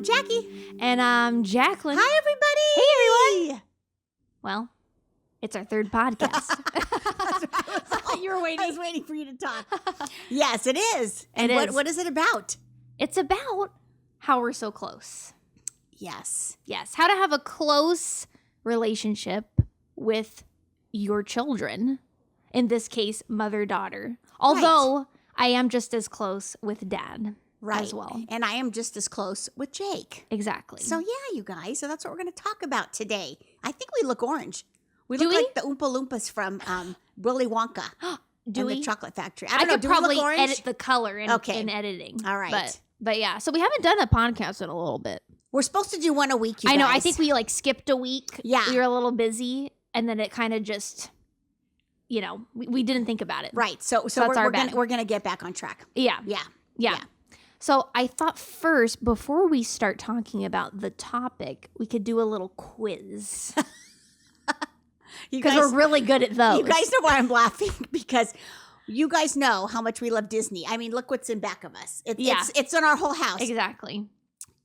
Jackie. And I'm Jacqueline. Hi, everybody. Hey, everyone. Well, it's our third podcast. You were waiting. I was waiting for you to talk. Yes, it is. And what is it about? It's about how we're so close. Yes. Yes. How to have a close relationship with your children. In this case, mother-daughter. Although I am just as close with dad as well. And I am just as close with Jake. Exactly. So yeah, you guys. So that's what we're going to talk about today. I think we look orange. We Do look we? like the Oompa Loompas from Willy Wonka. Do we? The Chocolate Factory. I don't know. could Do we probably look orange? edit the color in editing. All right. But yeah, so we haven't done a podcast in a little bit. We're supposed to do one a week, you I know. guys. I think we skipped a week. Yeah. We were a little busy, and then it kind of just, we didn't think about it. Right. So that's our bad. we're gonna get back on track. Yeah. Yeah. So I thought first, before we start talking about the topic, we could do a little quiz. Because we're really good at those. You guys know why I'm laughing? Because you guys know how much we love Disney. I mean, look what's in back of us. It's in our whole house. Exactly.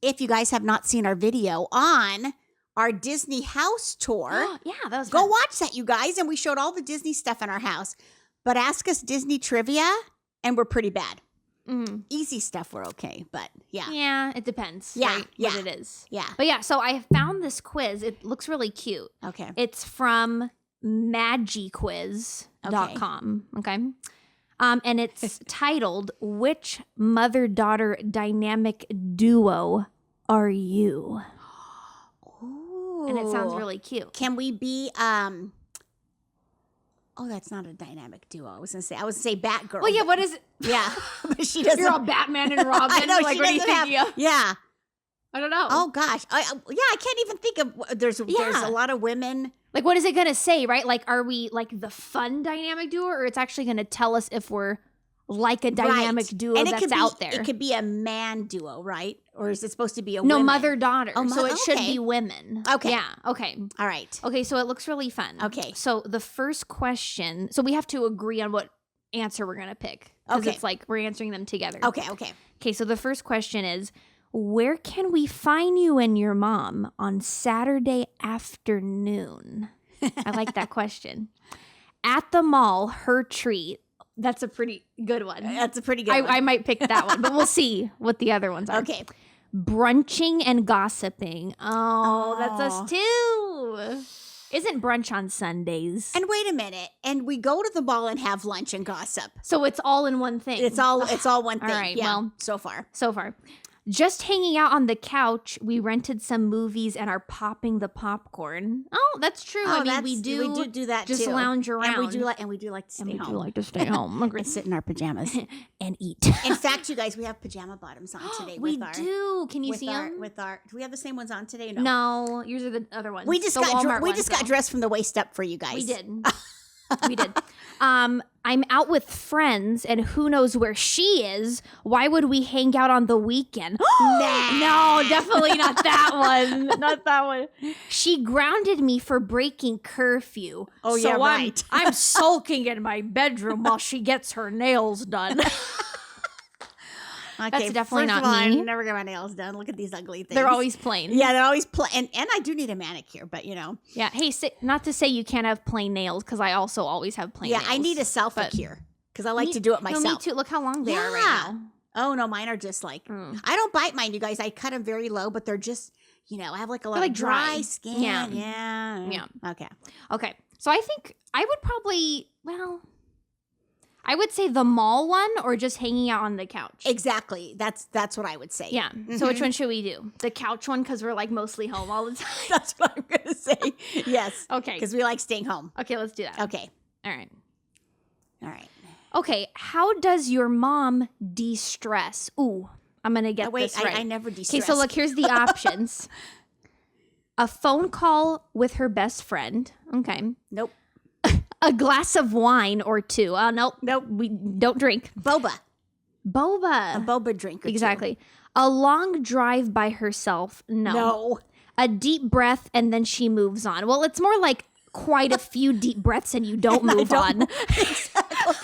If you guys have not seen our video on our Disney house tour, Yeah, that was go fun. watch that, you guys. And we showed all the Disney stuff in our house. But ask us Disney trivia, and we're pretty bad. Mm. Easy stuff, we're okay. But yeah. Yeah, it depends. Yeah, right, yeah. what it is. Yeah. But yeah, so I found this quiz. It looks really cute. Okay. It's from magiquiz.com. Okay. And it's titled, "Which Mother-Daughter Dynamic Duo Are You?" Ooh. And it sounds really cute. Can we be Oh, that's not a dynamic duo. I was gonna say Batgirl. Well, yeah, what is it? Yeah, but she doesn't. You're all Batman and Robin. I know, like, she what are you doesn't have- thinking of? Yeah. I don't know. Oh gosh. I can't even think of. There's a lot of women. Like, what is it going to say, right? Like, are we like the fun dynamic duo, or it's actually going to tell us if we're like a dynamic duo and that's out there? It could be a man duo, right? Or is it supposed to be a No, women? mother-daughter. Oh, so it should okay. be women. Okay. Yeah. Okay. All right. Okay, so it looks really fun. Okay. So the first question, so we have to agree on what answer we're going to pick. Because Okay. it's like we're answering them together. Okay. Okay, so the first question is, where can we find you and your mom on Saturday afternoon? I like that question. At the mall, her treat. That's a pretty good one. That's a pretty good one. I might pick that one, but we'll see what the other ones are. Okay. Brunching and gossiping. Oh, that's us too. Isn't brunch on Sundays? And wait a minute. And we go to the mall and have lunch and gossip. So it's all in one thing. It's all one thing. All right, Yeah, well, so far. Just hanging out on the couch, we rented some movies and are popping the popcorn. Oh, that's true. I mean, we do that just too. lounge around. And we do like to stay home. We do like to stay home. And sit in our pajamas. And eat. In fact, you guys, we have pajama bottoms on today. We do. Can you see them? Do we have the same ones on today? No, yours are the other ones. We just got dressed from the waist up for you guys. We did. We did. I'm out with friends, and who knows where she is. Why would we hang out on the weekend? No, definitely not that one. Not that one. She grounded me for breaking curfew. Oh, so yeah, right. I'm sulking in my bedroom while she gets her nails done. Okay, That's definitely first not of all, me. I never get my nails done. Look at these ugly things. They're always plain. Yeah, they're always plain. And I do need a manicure, but Yeah. Hey, not to say you can't have plain nails, because I also always have plain nails. Yeah, I need a self-cure because I like to do it myself. No, me too. Look how long they are right now. Oh, no, mine are just like, I don't bite mine, you guys. I cut them very low, but they're just, I have like a lot of dry skin. Yeah. Okay. Okay. So I think I would probably, I would say the mall one or just hanging out on the couch. Exactly. That's what I would say. Yeah. So which one should we do? The couch one, because we're like mostly home all the time. That's what I'm going to say. Yes. Okay. Because we like staying home. Okay, let's do that. Okay. All right. All right. Okay. How does your mom de-stress? Ooh, I'm going to get Wait, this right. I never de-stress. Okay, so look, here's the options. A phone call with her best friend. Okay. Nope. A glass of wine or two. Oh, nope. We don't drink. Boba. A Boba. boba drink or Exactly. A long drive by herself. No. No. A deep breath and then she moves on. Well, it's more like quite a few deep breaths and you don't move on. Exactly.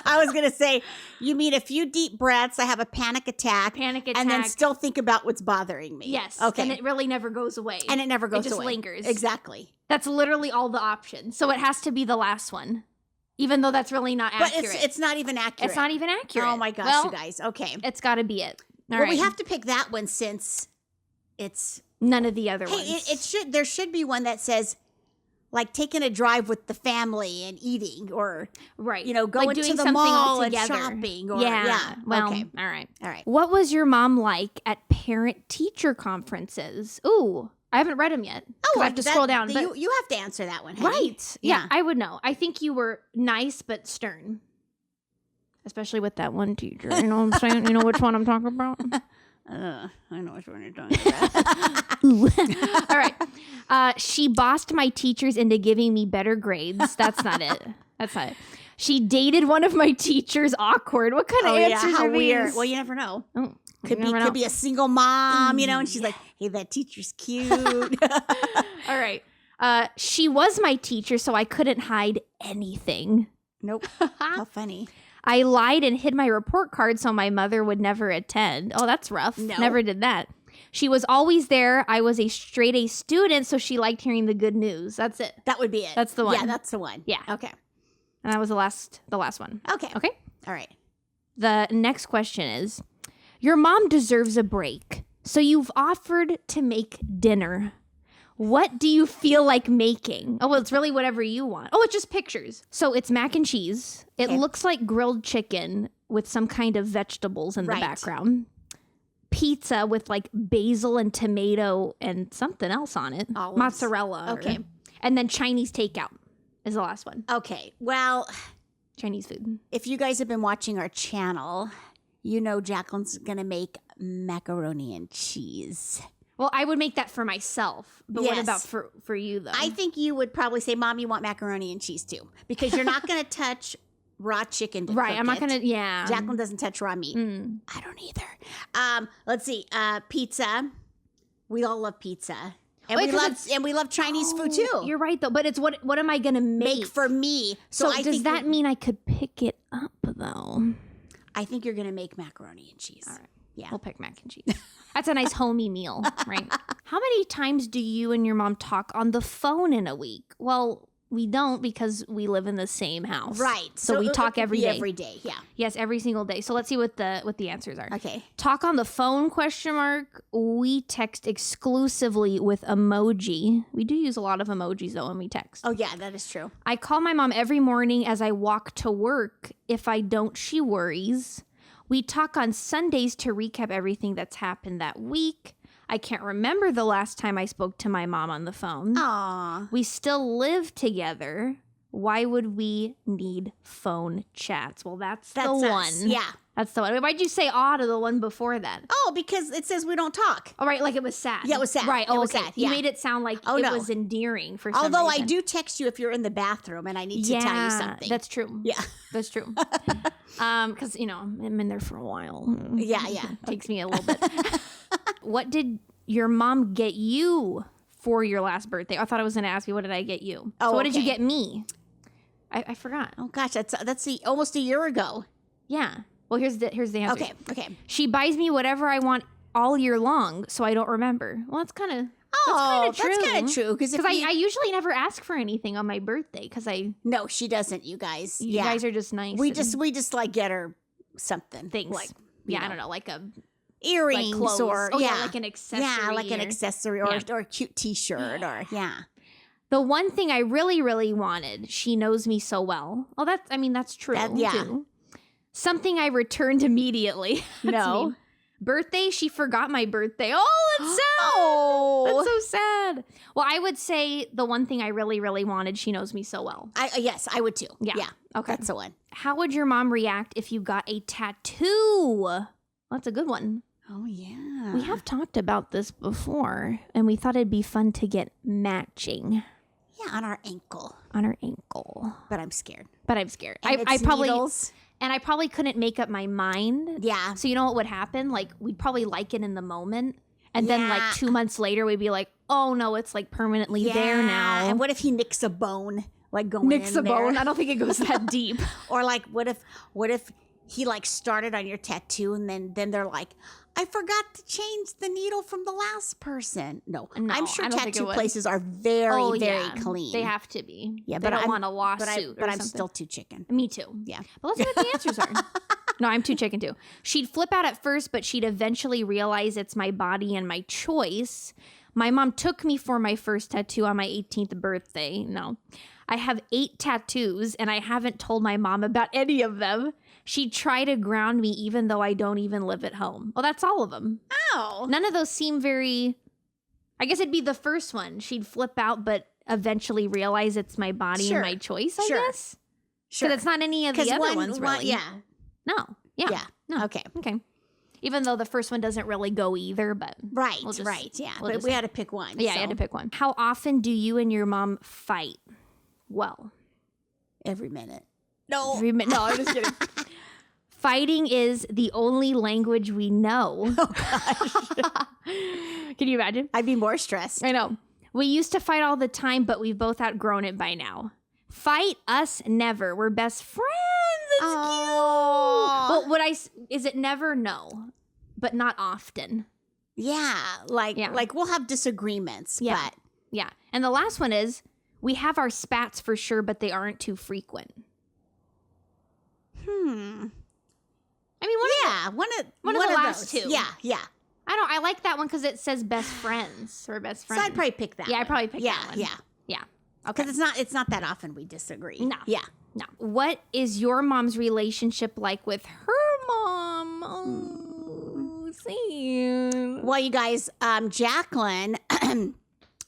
I was gonna say, you mean a few deep breaths, I have a panic attack, and then still think about what's bothering me. Yes. Okay. And it really never goes away. And it never goes away. It just lingers. Exactly. That's literally all the options. So it has to be the last one, even though that's really not accurate. But it's not even accurate. It's not even accurate. Oh my gosh, well, you guys. Okay. It's got to be it. All well, right. we have to pick that one since it's none of the other ones. There should be one that says, like, taking a drive with the family and eating, or right, going like to the mall and shopping, or Well, okay. all right. What was your mom like at parent-teacher conferences? Ooh, I haven't read them yet. I have to scroll down. But you have to answer that one, honey. Right? Yeah, I would know. I think you were nice but stern, especially with that one teacher. You know what I'm saying? You know which one I'm talking about? I know which one you're talking about. All right. She bossed my teachers into giving me better grades. That's not it. She dated one of my teachers. Awkward. What kind of answers how are weird. these? Well, you never know. Oh, could be a single mom, and she's like, hey, that teacher's cute. All right. She was my teacher, so I couldn't hide anything. Nope. How funny. I lied and hid my report card so my mother would never attend. Oh, that's rough. No. Never did that. She was always there. I was a straight A student, so she liked hearing the good news. That's it. That would be it. That's the one. Yeah, that's the one. Yeah. Okay. And that was the last one. Okay. Okay. All right. The next question is, your mom deserves a break, so you've offered to make dinner. What do you feel like making? Oh, well, it's really whatever you want. Oh, it's just pictures. So it's mac and cheese. It looks like grilled chicken with some kind of vegetables in the background. Pizza with like basil and tomato and something else on it. Olives. Mozzarella. Okay. And then Chinese takeout is the last one. Okay. Well, Chinese food. if you guys have been watching our channel, you know Jacqueline's going to make macaroni and cheese. Well, I would make that for myself. But what about for you, though? I think you would probably say, Mom, you want macaroni and cheese too. Because you're not going to touch raw chicken to cook I'm not going to, Jacqueline doesn't touch raw meat. I don't either. Let's see. Pizza. We all love pizza. And we love Chinese food too. You're right, though. But it's what am I going to make for me? So does that mean I could pick it up, though? I think you're going to make macaroni and cheese. All right. Yeah. We'll pick mac and cheese. That's a nice homey meal, right? How many times do you and your mom talk on the phone in a week? Well, we don't because we live in the same house. Right. So we talk every day. Every day, yeah. Yes, every single day. So let's see what the answers are. Okay. Talk on the phone, ? We text exclusively with emoji. We do use a lot of emojis, though, when we text. Oh, yeah, that is true. I call my mom every morning as I walk to work. If I don't, she worries. We talk on Sundays to recap everything that's happened that week. I can't remember the last time I spoke to my mom on the phone. Aw. We still live together. Why would we need phone chats? Well, that's the us. one. Yeah. That's the one. Why'd you say to the one before that? Oh, because it says we don't talk. Oh, right, like it was sad. Yeah, it was sad. Right, It was okay. sad, You yeah. made it sound like it was endearing for some Although reason. I do text you if you're in the bathroom and I need to tell you something. That's true. Yeah. That's true. Because, I'm in there for a while. Yeah. Takes me a little bit. What did your mom get you for your last birthday? I thought I was going to ask you, what did I get you? Oh, so what did you okay. get me? I forgot. Oh, gosh, that's almost a year ago. Yeah. Well, here's the answer. Okay. She buys me whatever I want all year long, so I don't remember. Well, that's kind of... That's kind of true. Because I usually never ask for anything on my birthday because No, she doesn't, you guys. You guys are just nice. We just like get her something. Things. Like, I don't know, like a... earrings like clothes. or like an accessory. Yeah, like an accessory or a cute t-shirt or The one thing I really, really wanted, she knows me so well. Oh, that's true. Too. Something I returned immediately. No. Me. Birthday, she forgot my birthday. Oh, that's sad. That's so sad. Well, I would say the one thing I really, really wanted, she knows me so well. Yes, I would too. Yeah. Okay. That's the one. How would your mom react if you got a tattoo? That's a good one. Oh, yeah. We have talked about this before, and we thought it'd be fun to get matching. Yeah, on our ankle. But I'm scared. And I probably needles. And I probably couldn't make up my mind. Yeah. So you know what would happen? Like we'd probably like it in the moment. And then like 2 months later, we'd be like, oh no, it's like permanently there now. And what if he nicks a bone? Like going Nicks in a bone? there? I don't think it goes that deep. Or like, what if he like started on your tattoo and then they're like, I forgot to change the needle from the last person. No, I'm sure tattoo places are very, very clean. They have to be. Yeah, they but don't want a lawsuit. But I'm still too chicken. Me too. Yeah. But let's see what the answers are. No, I'm too chicken too. She'd flip out at first, but she'd eventually realize it's my body and my choice. My mom took me for my first tattoo on my 18th birthday. No. I have 8 tattoos, and I haven't told my mom about any of them. She'd try to ground me even though I don't even live at home. Well, that's all of them. Oh. None of those seem very... I guess it'd be the first one. She'd flip out, but eventually realize it's my body and my choice, I guess. Sure. Because it's not any of the other ones, really. Yeah. No. Yeah. Yeah. No. Okay. Even though the first one doesn't really go either, but... Right. Yeah. But we had to pick one. Yeah, I had to pick one. How often do you and your mom fight? Well... Every minute. No. No, I'm just kidding. Fighting is the only language we know. Oh, gosh. Can you imagine? I'd be more stressed. I know. We used to fight all the time, but we've both outgrown it by now. Fight us never. We're best friends. It's cute. Well, is it never? No, but not often. Yeah. Like we'll have disagreements. Yeah. But. Yeah. And the last one is we have our spats for sure, but they aren't too frequent. I mean, one of the last two. Yeah. I like that one because it says best friends or best friends. So I'd probably pick that. Yeah, one. I'd probably pick that one. Yeah. Okay. Because it's not that often we disagree. No. Yeah. No. What is your mom's relationship like with her mom? Oh, see. Well, you guys, Jacqueline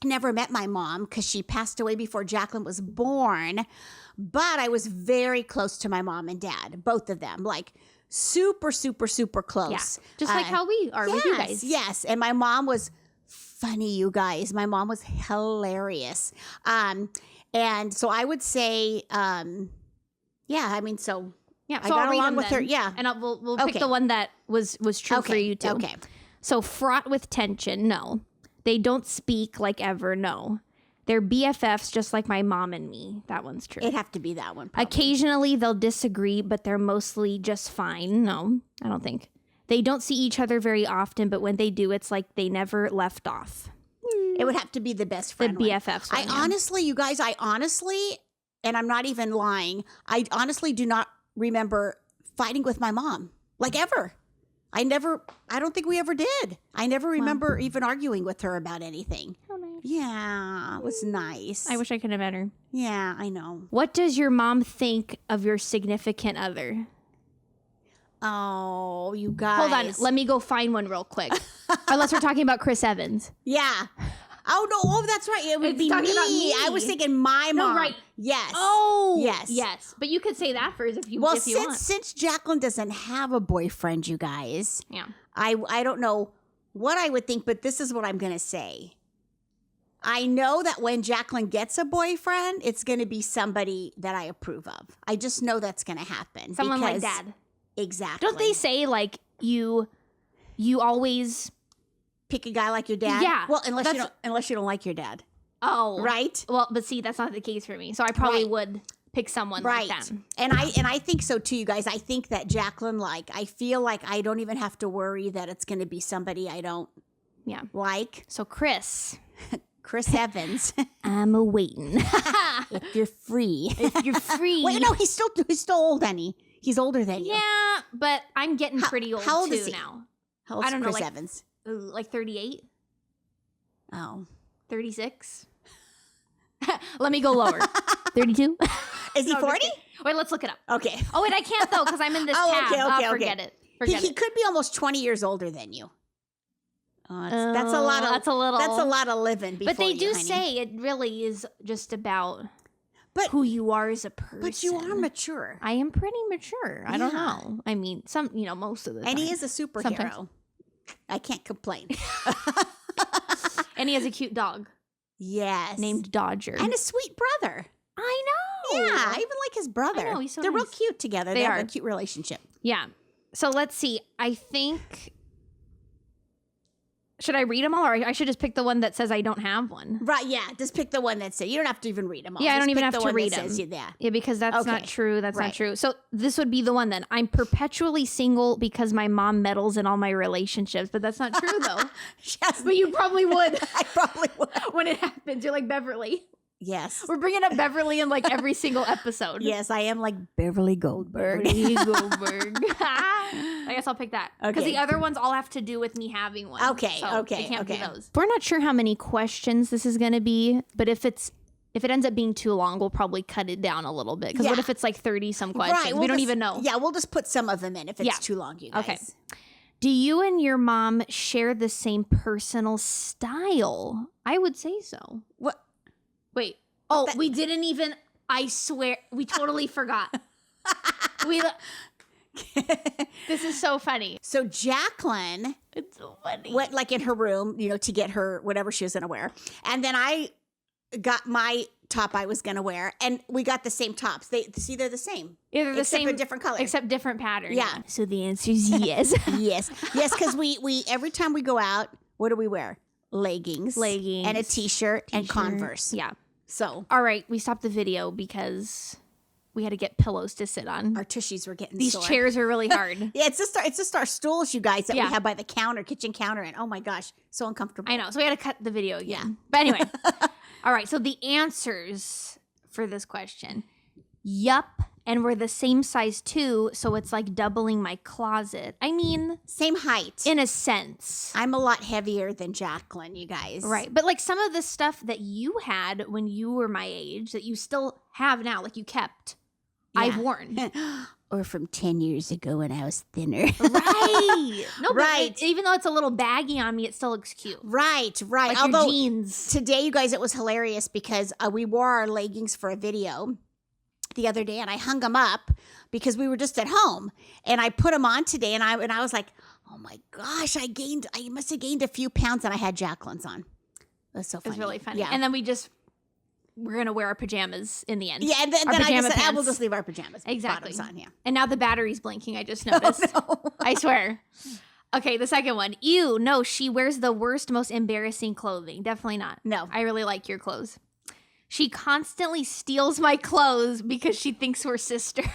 never met my mom because she passed away before Jacqueline was born. But I was very close to my mom and dad, both of them, like super, super, super close. Yeah. Just like how we are with you guys. Yes. And my mom was funny, you guys. My mom was hilarious. And so I would say, yeah, I mean, so yeah, I so got I'll along read them with her. Yeah. And we'll pick the one that was true for you too. Okay. So fraught with tension, no. They don't speak like ever, no. They're BFFs just like my mom and me. That one's true. It'd have to be that one. Probably. Occasionally they'll disagree, but they're mostly just fine. No, I don't think. They don't see each other very often, but when they do, it's like they never left off. It would have to be the best friend. The BFFs. One, honestly, you guys, and I'm not even lying, I honestly do not remember fighting with my mom, like ever. I don't think we ever did. I never remember even arguing with her about anything. Oh, nice. Yeah, it was nice. I wish I could have met her. Yeah, I know. What does your mom think of your significant other? Oh, you guys. Hold on. Let me go find one real quick. Unless we're talking about Chris Evans. Yeah. Oh, no. Oh, that's right. It would be talking me. about me. I was thinking my mom. No, right. Yes. Oh. Yes. Yes. But you could say that first if you want. Since Jacqueline doesn't have a boyfriend, you guys. Yeah. I don't know what I would think, but this is what I'm going to say. I know that when Jacqueline gets a boyfriend, it's going to be somebody that I approve of. I just know that's going to happen. Someone like Dad. Exactly. Don't they say like you always pick a guy like your dad? Yeah. Well, unless you don't like your dad. Oh. Right? Well, but see, that's not the case for me. So I probably would pick someone like that. And I think so too, you guys. I think that Jacqueline, I feel like I don't even have to worry that it's going to be somebody I don't like. So Chris Evans. I'm a-waiting. If you're free. Wait, no, he's still old, honey. He's older than you. Yeah, but I'm getting pretty old how old too is he? now. How old is Chris Evans? Like 38? Oh. 36? Let me go lower. 32? Is he 40? Wait, let's look it up. Okay. Oh, wait, I can't though because I'm in this tab. Okay. Forget it. He could be almost 20 years older than you. Oh, that's a lot of That's a lot of living. But they do honey. say it really is just about who you are as a person. But you are mature. I am pretty mature. I don't know. I mean, most of the time. And he is a superhero. Sometimes. I can't complain. And he has a cute dog. Yes. Named Dodger. And a sweet brother. I know. Yeah, I even like his brother. I know, he's so They're nice. real cute together. They have a cute relationship. Yeah. So let's see. I think Should I read them all, or I should just pick the one that says I don't have one? Right, yeah. Just pick the one that says. You don't have to even read them all. Yeah, I Just don't even pick have the to one read that them. says yeah. Yeah, because that's not Okay. true. That's not Right. true. So this would be the one then. I'm perpetually single because my mom meddles in all my relationships, but that's not true though. Yes, But you probably would I probably would. when it happens. You're like Beverly. Yes. We're bringing up Beverly in like every single episode. Yes, I am like Beverly Goldberg. Beverly Goldberg. I guess I'll pick that. Because Okay. the other ones all have to do with me having one. Okay, So okay, it can't okay. be those. We're not sure how many questions this is going to be, but if it ends up being too long, we'll probably cut it down a little bit. Because what Yeah. if it's like 30 some questions? Right. We we'll don't just- even know. Yeah, we'll just put some of them in if it's Yeah. too long, you guys. Okay. Do you and your mom share the same personal style? I would say so. What? Wait. Oh, we didn't even. I swear, we totally forgot. This is so funny. So Jacqueline It's so funny. went like in her room, to get her whatever she was going to wear. And then I got my top I was going to wear, and we got the same tops. They're the same. Yeah, they're the except same, a different color. except different pattern. Yeah. So the answer is yes. Yes. Yes, because we every time we go out, what do we wear? Leggings. Leggings. And a t-shirt and Converse. Yeah. So All right, we stopped the video because we had to get pillows to sit on. our tushies were getting These sore. chairs are really hard. Yeah, it's just our stools, you guys, that Yeah. we have by the kitchen counter, and oh my gosh, so uncomfortable. I know. So we had to cut the video again. Yeah. But anyway. All right. So the answers for this question. Yup. And we're the same size too. So it's like doubling my closet. I mean, Same height. in a sense. I'm a lot heavier than Jacqueline, you guys. Right. But like some of the stuff that you had when you were my age that you still have now, like you kept, I've Yeah. worn. Or from 10 years ago when I was thinner. Right. No, but Right. even though it's a little baggy on me, it still looks cute. Right. Like Although your jeans. today, you guys, it was hilarious because we wore our leggings for a video the other day, and I hung them up because we were just at home, and I put them on today, and I was like, oh my gosh, I must have gained a few pounds, and I had Jacqueline's on. That's so It funny. was really funny. Yeah. And then we're going to wear our pajamas in the end. yeah, and then Our I pajama just said, we'll pants. just leave our pajamas Exactly. bottoms on. Yeah. And now the battery's blinking. I just noticed. I swear. Okay, the second one. Ew, no, she wears the worst, most embarrassing clothing. Definitely not. No. I really like your clothes. She constantly steals my clothes because she thinks we're sisters.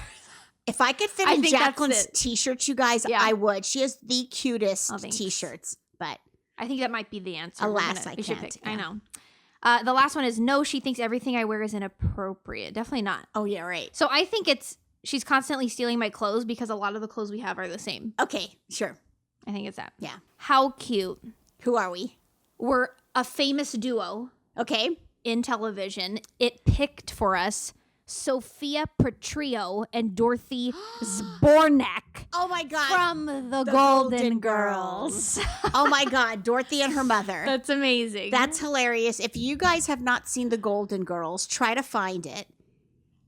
If I could fit I in think that's Jacqueline's it. t-shirts, you guys, Yeah. I would. She has the cutest Oh, thanks. t-shirts, but I think that might be the answer. Alas, I we should can't, pick. I yeah. know. The last one is no, she thinks everything I wear is inappropriate. Definitely not. oh yeah, right. So I think she's constantly stealing my clothes because a lot of the clothes we have are the same. Okay, sure. I think it's that. Yeah. How cute. Who are we? We're a famous duo Okay. in television. It picked for us Sophia Petrillo and Dorothy Zbornak Oh my God. from the The Golden Golden Girls. Oh my God, Dorothy and her mother. That's amazing. That's hilarious. If you guys have not seen the Golden Girls, try to find it.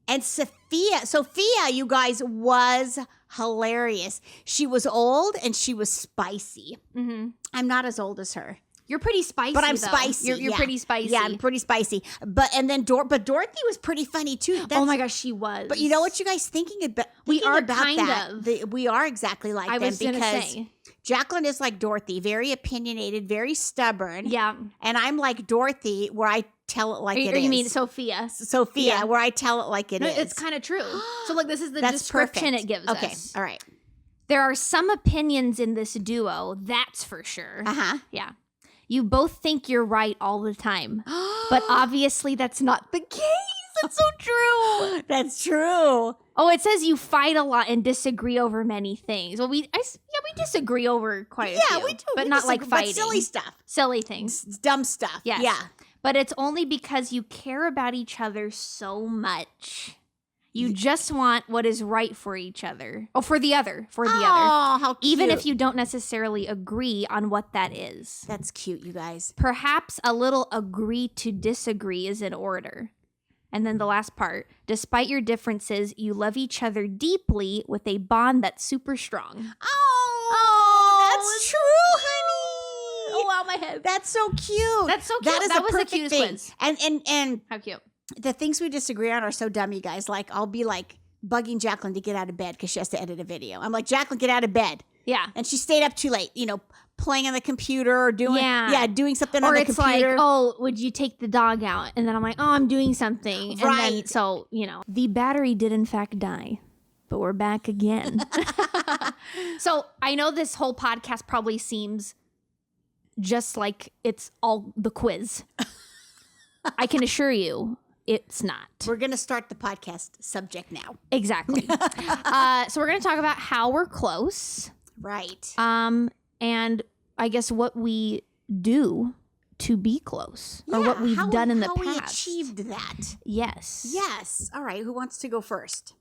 And Sophia, you guys, was hilarious. She was old and she was spicy. hmm I'm not as old as her, You're pretty spicy, but I'm though. spicy. You're yeah. pretty spicy. Yeah, I'm pretty spicy. But Dorothy was pretty funny too. Oh That's- my gosh, she was. But you know what, you guys thinking about? We thinking are about kind that, of. we are exactly like I them was gonna because say. Jacqueline is like Dorothy, very opinionated, very stubborn. Yeah. And I'm like Dorothy, where I tell it like it Or is. you mean Sophia? Sophia, Yeah. where I tell it like it No, is. it's kind of true. So look, this is the That's description perfect. it gives Okay, us. all right. There are some opinions in this duo, that's for sure. Uh-huh. Yeah. You both think you're right all the time, but obviously that's not the case. That's so true. That's true. Oh, it says you fight a lot and disagree over many things. Well, we disagree over quite a few. Yeah, we do. but we not like disagree, fighting. But silly stuff. Silly things. Dumb stuff. Yes. Yeah. But it's only because you care about each other so much. You just want what is right for each other. Oh, for the other. For the other. Oh, how cute. Even if you don't necessarily agree on what that is. That's cute, you guys. Perhaps a little agree to disagree is in order. And then the last part, despite your differences, you love each other deeply with a bond that's super strong. That's true, honey. Oh, wow, my head. That's so cute. That's so cute. That is That a was the perfect cutest thing. quiz. And How cute. the things we disagree on are so dumb, you guys. Like, I'll be like bugging Jacqueline to get out of bed because she has to edit a video. I'm like, Jacqueline, get out of bed. Yeah. And she stayed up too late, playing on the computer or doing doing something on the computer. Or it's like, oh, would you take the dog out? And then I'm like, oh, I'm doing something. Right. And then, so, the battery did in fact die, but we're back again. So I know this whole podcast probably seems just like it's all the quiz. I can assure you it's not. We're going to start the podcast subject now. Exactly. So we're going to talk about how we're close. Right. And I guess what we do to be close, or what we've done in the past. How we achieved that. Yes. Yes. All right. Who wants to go first?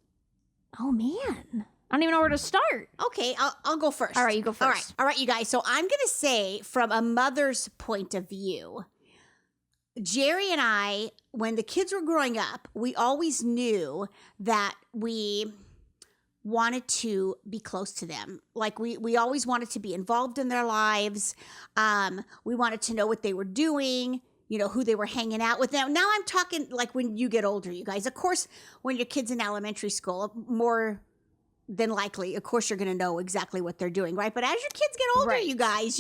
Oh, man. I don't even know where to start. Okay, I'll go first. All right, you go first. All right, you guys. So I'm going to say, from a mother's point of view, Jerry and I, when the kids were growing up, we always knew that we wanted to be close to them. Like we always wanted to be involved in their lives. We wanted to know what they were doing, who they were hanging out with. Now I'm talking like when you get older, you guys. Of course, when your kid's in elementary school, more than likely, of course, you're going to know exactly what they're doing, right? But as your kids get older, you guys,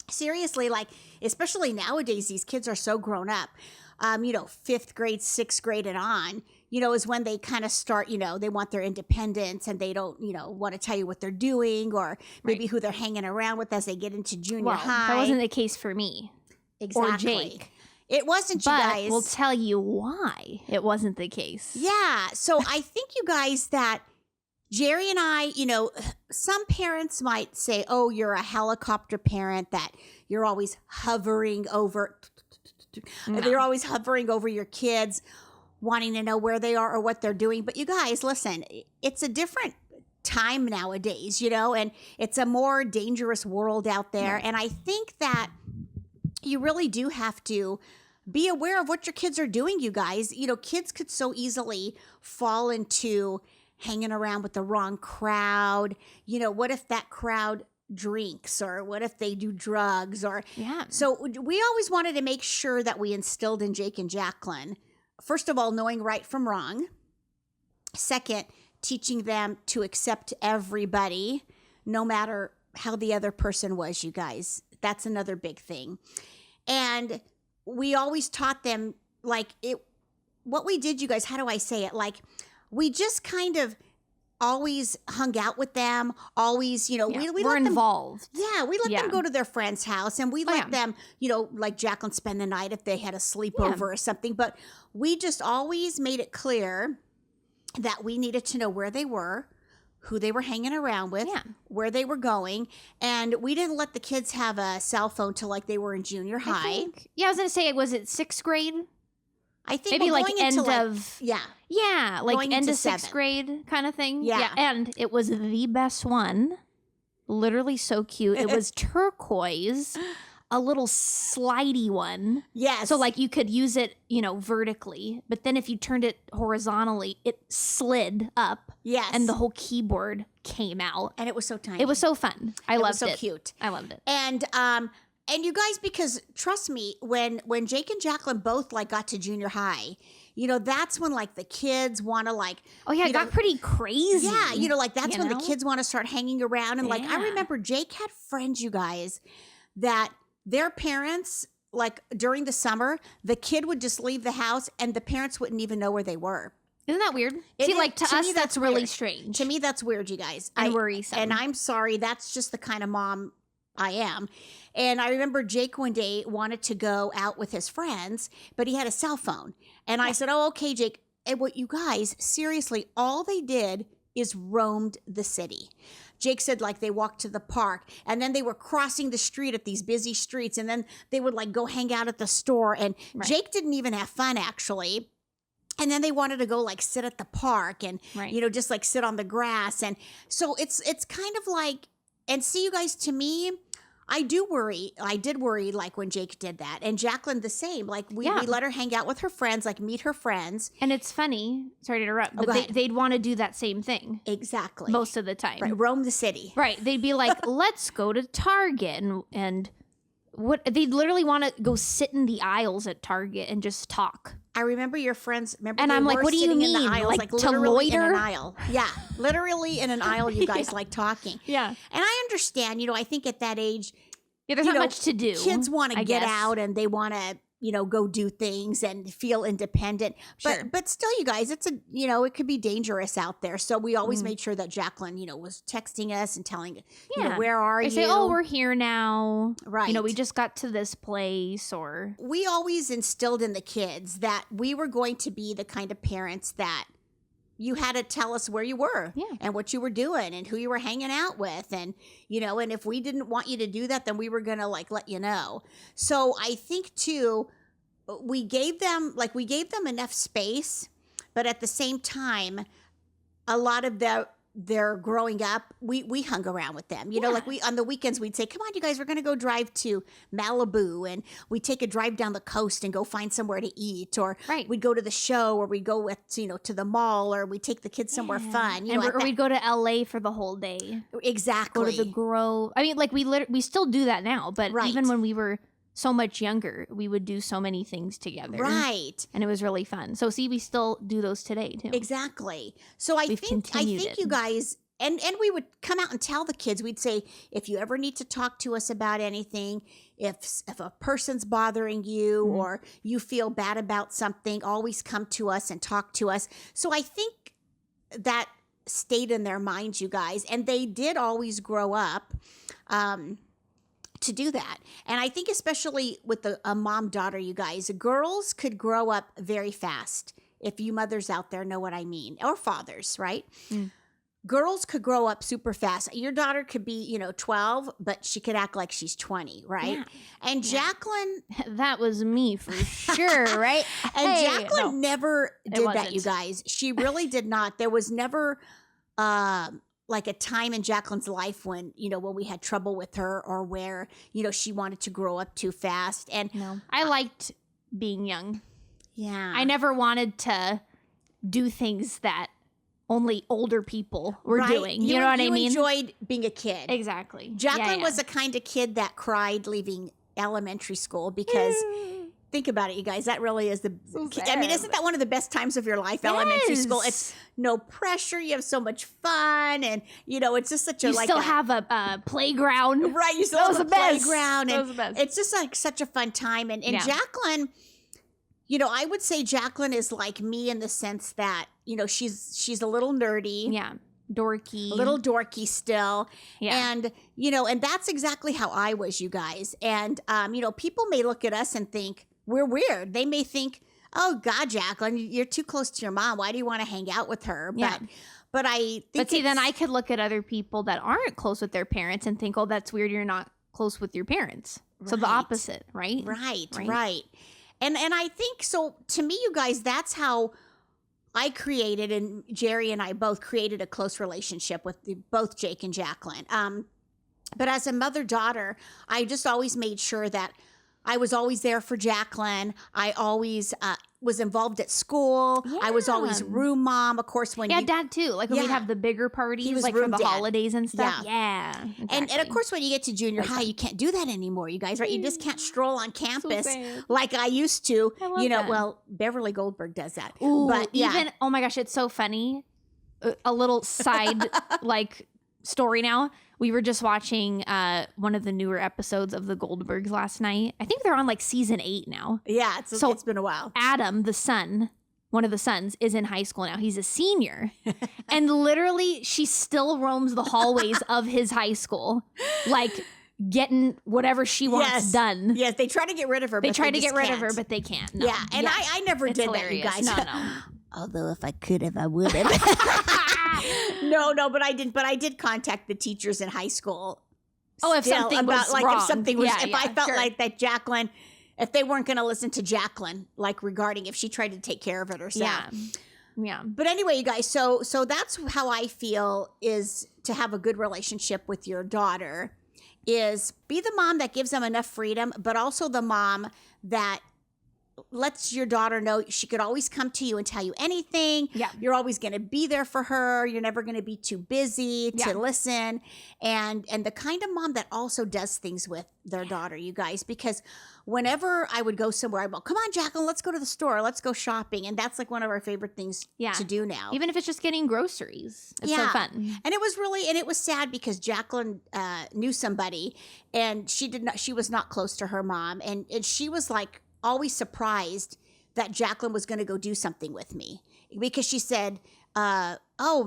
seriously, like, especially nowadays, these kids are so grown up. 5th grade, 6th grade and on, is when they kind of start, they want their independence and they don't, want to tell you what they're doing or maybe who they're hanging around with as they get into junior high. That wasn't the case for me. Exactly. Or Jake. It wasn't, you guys. But we'll tell you why it wasn't the case. Yeah. So I think, you guys, that Jerry and I, some parents might say, oh, you're a helicopter parent, that you're always hovering over. No. You're always hovering over your kids, wanting to know where they are or what they're doing. But you guys, listen, it's a different time nowadays, and it's a more dangerous world out there. Right. And I think that you really do have to be aware of what your kids are doing, you guys. Kids could so easily fall into hanging around with the wrong crowd. What if that crowd drinks, or what if they do drugs, or so we always wanted to make sure that we instilled in Jake and Jacqueline, first of all, knowing right from wrong. Second, teaching them to accept everybody, no matter how the other person was, you guys. That's another big thing. And we always taught them, like, what we did, you guys, how do I say it? Like, we just kind of always hung out with them, always, we were involved. We let them go to their friend's house, and we let them, like Jacqueline, spend the night if they had a sleepover or something. But we just always made it clear that we needed to know where they were, who they were hanging around with, where they were going. And we didn't let the kids have a cell phone till like they were in junior high. I was going to say, was it 6th grade? I think maybe like end into of like end of 6th grade kind of thing. Yeah, and it was the best one. Literally so cute. It was turquoise, a little slidey one. Yes. So like you could use it, vertically, but then if you turned it horizontally, it slid up. Yes. And the whole keyboard came out, and it was so tiny. It was so fun. I loved it. So cute. I loved it. And you guys, because trust me, when Jake and Jacqueline both like got to junior high, that's when like the kids want to like. Oh yeah, it got pretty crazy. Yeah, like that's when the kids want to start hanging around. And like I remember Jake had friends, you guys, that their parents, like during the summer, the kid would just leave the house and the parents wouldn't even know where they were. Isn't that weird? To us, that's really strange. To me, that's weird, you guys. And worrisome. And I'm sorry, that's just the kind of mom I am. And I remember Jake one day wanted to go out with his friends, but he had a cell phone. And I said, oh, okay, Jake. And what you guys, seriously, all they did is roamed the city. Jake said, like, they walked to the park, and then they were crossing the street at these busy streets, and then they would like go hang out at the store. And Jake didn't even have fun, actually. And then they wanted to go like sit at the park and, just like sit on the grass. And so it's kind of like, and see, you guys, to me, I do worry. I did worry like when Jake did that. And Jacqueline the same. Like we let her hang out with her friends, like meet her friends. And it's funny, sorry to interrupt, but they'd want to do that same thing. Exactly. Most of the time. Right. Roam the city. Right. They'd be like, let's go to Target. And what they'd literally want to go sit in the aisles at Target and just talk. I remember your friends. Remember, And they I'm like, were what do you sitting in the mean? aisles, Like, to literally in loiter? an aisle. Yeah, literally in an aisle. You guys like talking. Yeah. And I understand. I think at that age, Yeah, there's not much to do. Kids want to I get guess. out and they want to, go do things and feel independent. Sure. But still, you guys, it's it could be dangerous out there. So we always made sure that Jacqueline, was texting us and telling, where are you? I say, oh, we're here now. Right. We just got to this place, or We always instilled in the kids that we were going to be the kind of parents that you had to tell us where you were and what you were doing and who you were hanging out with. And, and if we didn't want you to do that, then we were going to let you know. So I think too, we gave them enough space, but at the same time, a lot of their growing up, we hung around with them. Like on the weekends, we'd say, come on, you guys, we're going to go drive to Malibu, and we'd take a drive down the coast and go find somewhere to eat, or we'd go to the show, or we'd go to the mall, or we'd take the kids somewhere fun. or we'd go to LA for the whole day. Exactly. Go to the Grove. I mean, we still do that now, but even when we were so much younger, we would do so many things together. Right. And it was really fun. So see, we still do those today too. Exactly. So I think you guys, and we would come out and tell the kids, we'd say, if you ever need to talk to us about anything, if a person's bothering you or you feel bad about something, always come to us and talk to us. So I think that stayed in their minds, you guys, and they did always grow up to do that. And I think especially with a mom-daughter, you guys, girls could grow up very fast. If you mothers out there know what I mean, or fathers, right? Girls could grow up super fast. Your daughter could be, 12, but she could act like she's 20, right? Yeah. And Jacqueline... That was me for sure, right? And Jacqueline never did that, you guys. She really did not. There was never... like a time in Jacqueline's life when, when we had trouble with her, or where, she wanted to grow up too fast. And no, I liked being young. Yeah. I never wanted to do things that only older people were doing. You know what I mean? You enjoyed being a kid. Exactly. Jacqueline was the kind of kid that cried leaving elementary school because... Think about it, you guys. That really is isn't that one of the best times of your life, elementary school? It's no pressure. You have so much fun. And, it's just such a... You still have a playground. Right. You still have a playground. That was the best. It's just like such a fun time. And Jacqueline, I would say Jacqueline is like me in the sense that, she's a little nerdy. Yeah. Dorky. A little dorky still. Yeah. And, and that's exactly how I was, you guys. And, people may look at us and think, we're weird. They may think, oh, God, Jacqueline, you're too close to your mom. Why do you want to hang out with her? Yeah. But I think But see, then I could look at other people that aren't close with their parents and think, oh, that's weird. You're not close with your parents. So the opposite, right? Right. And I think, so to me, you guys, that's how I created, and Jerry and I both created a close relationship with both Jake and Jacqueline. But as a mother-daughter, I just always made sure that I was always there for Jacqueline. I always was involved at school. Yeah. I was always room mom. Of course, when Dad too. Like when we'd have the bigger parties, was like for room the dad. holidays and stuff. Yeah. Exactly. And of course, when you get to junior high, you can't do that anymore, you guys, right? You just can't stroll on campus like I used to. I love that. Well, Beverly Goldberg does that. Ooh, but even oh my gosh, it's so funny. A little side story now. We were just watching one of the newer episodes of the Goldbergs last night. I think they're on like season 8 now. Yeah, it's been a while. Adam, the son, one of the sons, is in high school now. He's a senior. And literally, she still roams the hallways of his high school, like getting whatever she wants done. Yes, they try to get rid of her. They try to get rid of her, but they can't. No. Yeah, and I never did hilarious. that, you guys. No. Although if I could have, I would have. No, but I didn't. But I did contact the teachers in high school. Oh, if something was wrong. If something was, if I felt like that Jacqueline, if they weren't going to listen to Jacqueline, like regarding if she tried to take care of it herself. Yeah. But anyway, you guys, so that's how I feel is to have a good relationship with your daughter is be the mom that gives them enough freedom, but also the mom that lets your daughter know she could always come to you and tell you anything. Yeah. You're always going to be there for her. You're never going to be too busy to listen. And the kind of mom that also does things with their daughter, you guys, because whenever I would go somewhere, I'd go, come on, Jacqueline, let's go to the store. Let's go shopping. And that's like one of our favorite things to do now. Even if it's just getting groceries. It's so fun. And it was sad because Jacqueline knew somebody and she was not close to her mom. And she was like, always surprised that Jacqueline was going to go do something with me because she said, oh,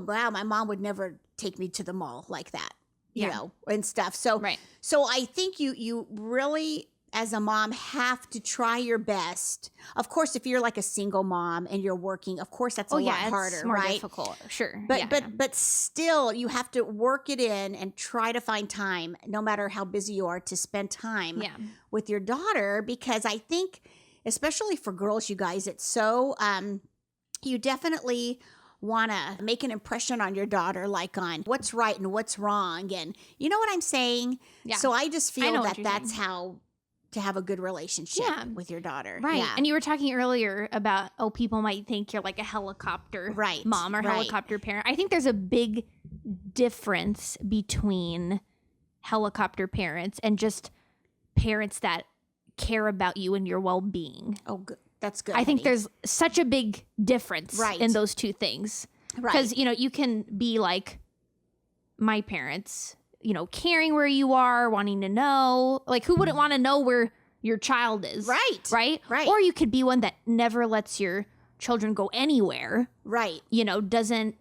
wow, my mom would never take me to the mall like that, you know, and stuff. So, so I think you really, as a mom, have to try your best. Of course, if you're like a single mom and you're working, of course, that's a lot harder, it's more right? difficult, sure. But still, you have to work it in and try to find time, no matter how busy you are, to spend time with your daughter. Because I think, especially for girls, you guys, it's so you definitely want to make an impression on your daughter, like on what's right and what's wrong, and you know what I'm saying. So I just feel that that's how to have a good relationship with your daughter. Right. And you were talking earlier about, people might think you're like a helicopter mom or helicopter parent. I think there's a big difference between helicopter parents and just parents that care about you and your well-being. Oh, good. That's good. I think there's such a big difference in those two things. Because, you can be like my parents, caring where you are, wanting to know. Like, who wouldn't want to know where your child is? Right. Or you could be one that never lets your children go anywhere. Right. Doesn't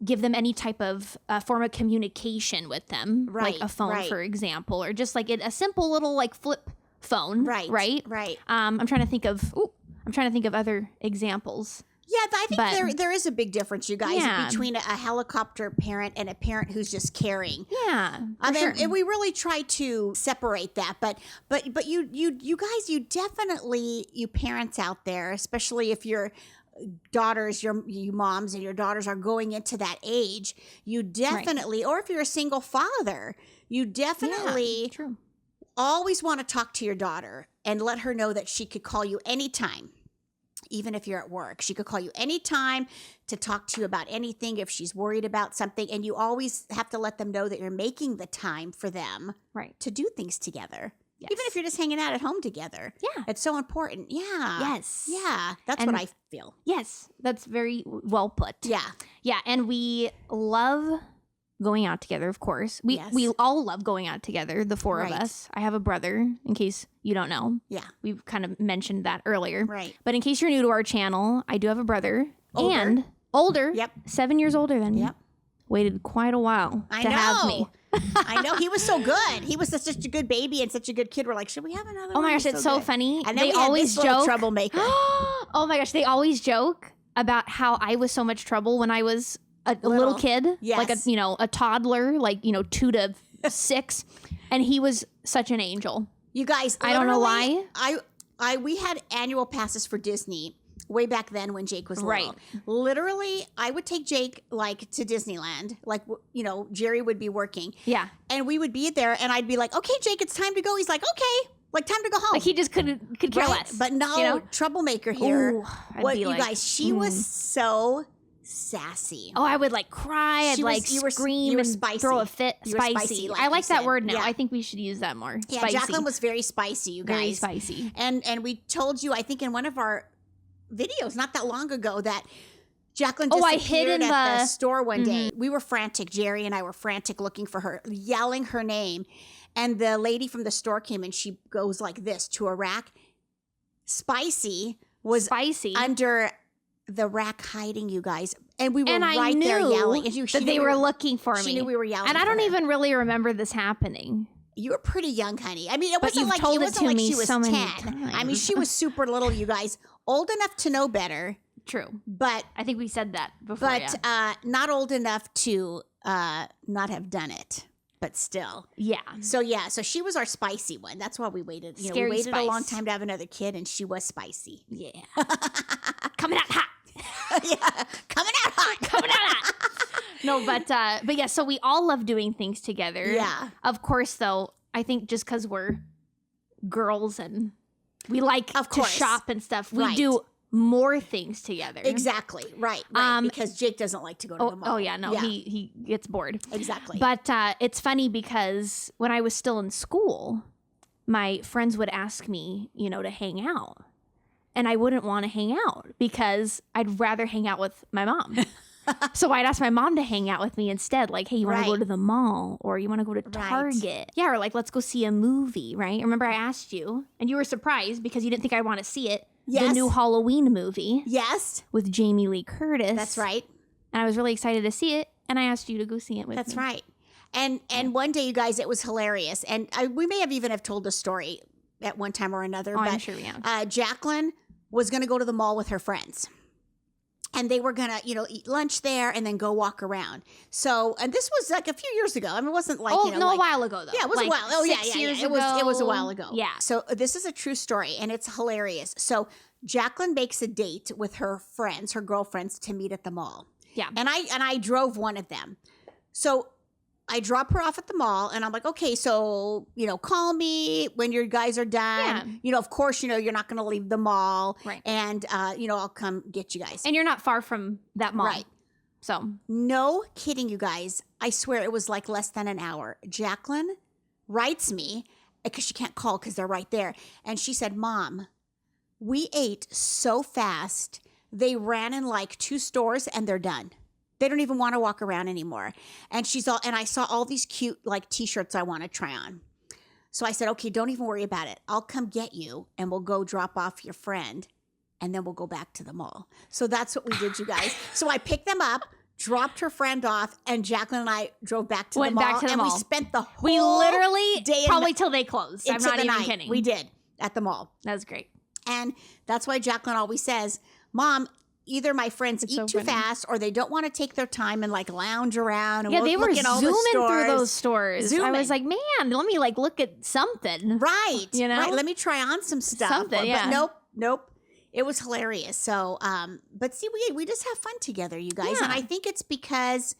give them any type of form of communication with them. Like a phone, for example. Or just like a simple little like flip phone. Right. I'm trying to think of other examples. Yeah, I think there is a big difference, you guys, between a helicopter parent and a parent who's just caring. Yeah, and we really try to separate that. But you guys, you parents out there, especially if your daughters, you moms and your daughters are going into that age, you definitely, or if you're a single father, you definitely always want to talk to your daughter and let her know that she could call you anytime. Even if you're at work, she could call you anytime to talk to you about anything if she's worried about something. And you always have to let them know that you're making the time for them to do things together. Yes. Even if you're just hanging out at home together. Yeah. It's so important. Yeah. Yes. Yeah. That's what I feel. Yes. That's very well put. Yeah. Yeah. And we love going out together, of course. We all love going out together, the four of us. I have a brother, in case you don't know. Yeah. We've kind of mentioned that earlier. Right. But in case you're new to our channel, I do have a brother. Older. Yep. 7 years older than me. Yep. Waited quite a while to have me. I know. He was so good. He was such a good baby and such a good kid. We're like, should we have another one? Oh my gosh, it's so funny. And then they always joke. Troublemaker. Oh my gosh, they always joke about how I was so much trouble when I was a little kid, like a toddler, like 2 to 6, and he was such an angel. You guys, I don't know why. We had annual passes for Disney way back then when Jake was little. Literally, I would take Jake like to Disneyland, like Jerry would be working. Yeah, and we would be there, and I'd be like, "Okay, Jake, it's time to go." He's like, "Okay." Like, time to go home. Like, he just could care less. But no, troublemaker here. Ooh, you guys, she was so sassy. Oh, I would like cry. I'd scream and spicy. Throw a fit. Spicy. Like I like that word now. Yeah. I think we should use that more. Yeah, spicy. Jacqueline was very spicy, you guys. Very spicy. And we told you, I think in one of our videos not that long ago, that Jacqueline disappeared at the store one day. We were frantic. Jerry and I were frantic looking for her, yelling her name. And the lady from the store came and she goes like this to a rack. Spicy was under the rack hiding, you guys. And we were right there yelling. And that they were looking for me. She knew we were yelling. And I don't even really remember this happening. You were pretty young, honey. I mean, it wasn't like she was 10. I mean, she was super little, you guys. Old enough to know better. True. But I think we said that before. But not old enough to not have done it. But still. Yeah. So she was our spicy one. That's why we waited. We waited a long time to have another kid, and she was spicy. Yeah. Coming out hot. Yeah. Coming out hot. Coming out hot. No, but yeah, so we all love doing things together. Yeah. Of course, though, I think just because we're girls and we like Of to course. shop and stuff. We Right. do more things together. Exactly. Right. Because Jake doesn't like to go to the mall. Oh yeah, no, he gets bored. Exactly. But it's funny because when I was still in school, my friends would ask me, to hang out. And I wouldn't want to hang out because I'd rather hang out with my mom. So I'd ask my mom to hang out with me instead. Like, hey, you want to go to the mall or you want to go to Target? Yeah, or like, let's go see a movie, right? Remember I asked you and you were surprised because you didn't think I'd want to see it. Yes. The new Halloween movie. Yes. With Jamie Lee Curtis. That's right. And I was really excited to see it. And I asked you to go see it with me. That's right. And one day, you guys, it was hilarious. And we may have even told a story at one time or another. Oh, but I'm sure we have. Jacqueline was going to go to the mall with her friends. And they were going to, eat lunch there and then go walk around. So, and this was like a few years ago. I mean, it wasn't like, a while ago, though. Yeah, it was like a while. Oh, yeah, 6 yeah, years yeah. ago. It was a while ago. Yeah. So this is a true story and it's hilarious. So Jacqueline makes a date with her friends, her girlfriends, to meet at the mall. Yeah. And I drove one of them. So I drop her off at the mall and I'm like, okay, so, call me when your guys are done. Yeah. Of course, you're not going to leave the mall. Right. And, I'll come get you guys. And you're not far from that mall. Right. So. No kidding, you guys. I swear it was like less than an hour. Jacqueline writes me because she can't call because they're right there. And she said, Mom, we ate so fast. They ran in like 2 stores and they're done. They don't even want to walk around anymore. And I saw all these cute like t-shirts I want to try on. So I said, okay, don't even worry about it. I'll come get you and we'll go drop off your friend and then we'll go back to the mall. So that's what we did, you guys. So I picked them up, dropped her friend off, and Jacqueline and I drove back to the mall. Back to the and mall. we spent the whole We literally, day probably till they closed. I'm into not the even night. kidding. We did at the mall. That was great. And that's why Jacqueline always says, Mom, either my friends eat too fast or they don't want to take their time and like lounge around. And they were look at all the zooming through stores. those stores. I Zooming. was like, man, let me like look at something. Right. Right. Let me try on some stuff. Something, yeah. But nope. It was hilarious. So, but see, we just have fun together, you guys. Yeah. And I think it's because,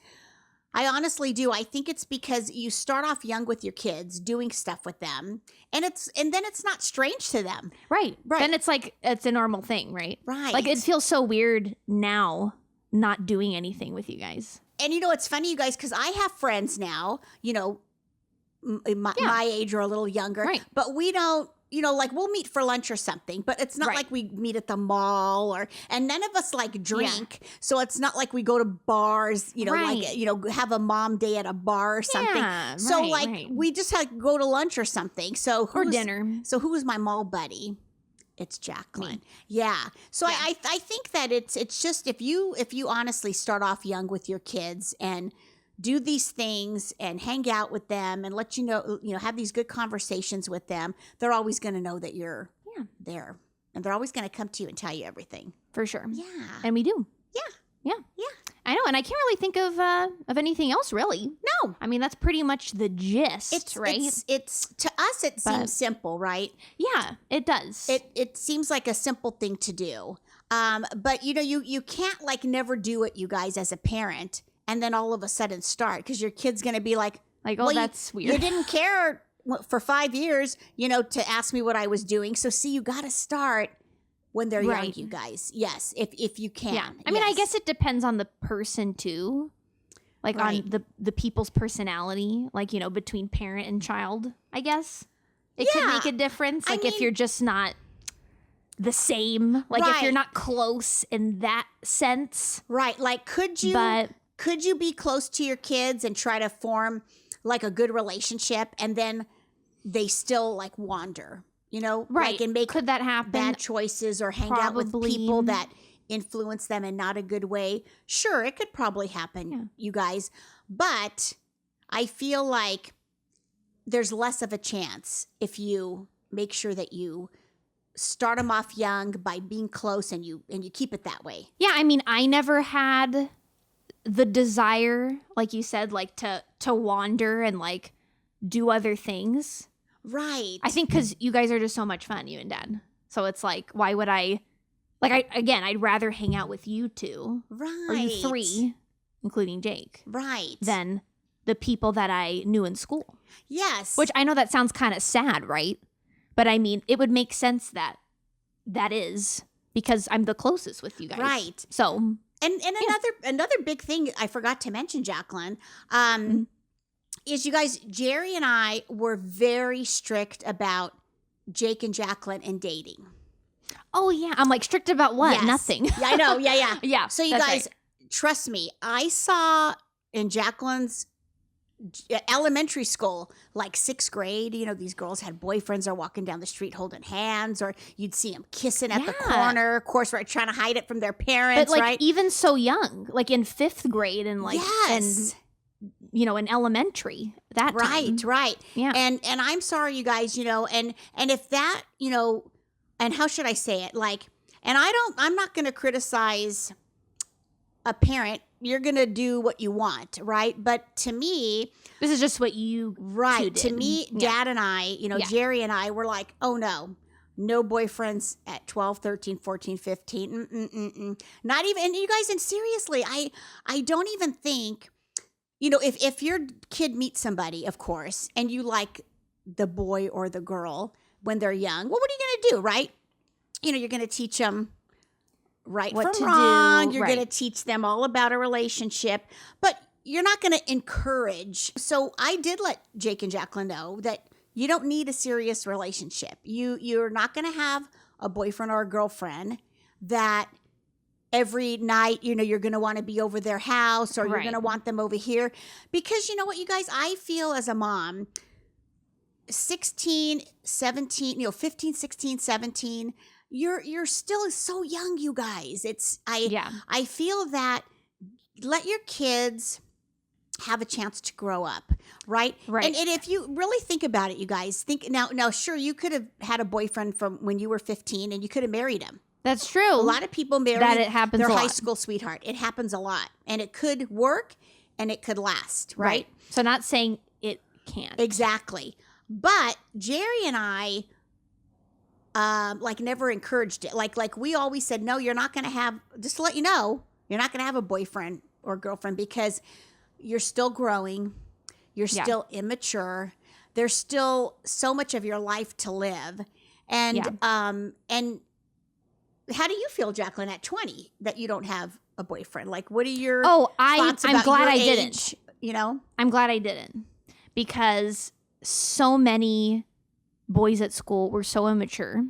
I honestly do. I think it's because you start off young with your kids, doing stuff with them, and then it's not strange to them. Right. Right. Then it's like, it's a normal thing, right? Right. Like it feels so weird now not doing anything with you guys. And it's funny, you guys, because I have friends now, my age or a little younger, Right. but we don't. Like we'll meet for lunch or something, but it's not Right. like we meet at the mall and none of us like drink. So it's not like we go to bars, Right. like, have a mom day at a bar or something. Yeah, So right, like right. we just go to lunch or something. So Or dinner. So who is my mall buddy? It's Jacqueline. Me. Yeah. So Yeah. I think that it's just if you honestly start off young with your kids and do these things and hang out with them and let have these good conversations with them, they're always going to know that you're there. And they're always going to come to you and tell you everything. For sure. Yeah. And we do. Yeah. Yeah. Yeah. I know. And I can't really think of anything else, really. No. I mean, that's pretty much the gist, right? It's to us, it seems simple, right? Yeah, it does. It seems like a simple thing to do. But you can't like never do it, you guys, as a parent, and then all of a sudden start because your kid's going to be like, oh, well, that's weird. You didn't care for 5 years, to ask me what I was doing. So see, you got to start when they're young, Right. you guys. Yes, if you can. Yeah. I mean, I guess it depends on the person too. Like Right. on the people's personality, like, between parent and child, I guess. It could Yeah. make a difference. I Like if mean- you're just not the same, like if you're Right. not close in that sense. Right. Like, could you be close to your kids and try to form like a good relationship and then they still like wander, Right. like and make Could that happen? bad choices or hang out with Probably. people that influence them in not a good way? Sure, it could probably happen, you guys. But I feel like there's less of a chance if you make sure that you start them off young by being close and you keep it that way. Yeah, I mean, I never had the desire, like you said, like to wander and like do other things. Right. I think because you guys are just so much fun, you and Dad. So it's like, why would I? Like, I'd rather hang out with you two, Right. or you three, including Jake, Right. than the people that I knew in school. Yes. Which I know that sounds kind of sad, right? But I mean, it would make sense that is because I'm the closest with you guys. Right. So, and another big thing I forgot to mention, Jacqueline, is you guys, Jerry and I were very strict about Jake and Jacqueline and dating. oh yeah, I'm like strict about what? Yes. Nothing. Yeah, I know. Yeah. Yeah. So you that's guys, trust me, I saw in Jacqueline's elementary school, like 6th grade, these girls had boyfriends or walking down the street holding hands, or you'd see them kissing at the Yeah. corner, of course, right, trying to hide it from their But parents, like right? even so young, like in 5th grade and like Yes. and in elementary that time. Right. Yeah. And I'm sorry, you guys, and if that, and how should I say it? Like, and I'm not going to criticize a parent. You're going to do what you want, right? But to me, This is just what you two did. to me, Yeah. Dad and I, Jerry and I were like, oh no boyfriends at 12, 13, 14, 15. Not even, and you guys, and seriously, I don't even think, if your kid meets somebody, of course, and you like the boy or the girl when they're young, well, what are you going to do, right? You're going to teach them right What from to wrong. do, You're right. going to teach them all about a relationship, but you're not going to encourage. So I did let Jake and Jacqueline know that you don't need a serious relationship. You're not going to have a boyfriend or a girlfriend that every night, you're going to want to be over their house, or you're Right. going to want them over here. Because you know what, you guys, I feel as a mom, 16, 17, 15, 16, 17, you're still so young, you guys. I feel that let your kids have a chance to grow up, right? Right. And if you really think about it, you guys, think now, sure, you could have had a boyfriend from when you were 15 and you could have married him. That's true. A lot of people marry That it happens their a high lot. school sweetheart. It happens a lot. And it could work and it could last, right? So not saying it can't. Exactly. But Jerry and I never encouraged it. Like we always said, no, you're not going to have, just to let you know, you're not going to have a boyfriend or girlfriend because you're still growing. You're still immature. There's still so much of your life to live. And and how do you feel, Jacqueline, at 20 that you don't have a boyfriend? Like, what are your thoughts I'm about glad your I age, didn't. I'm glad I didn't because so many boys at school were so immature.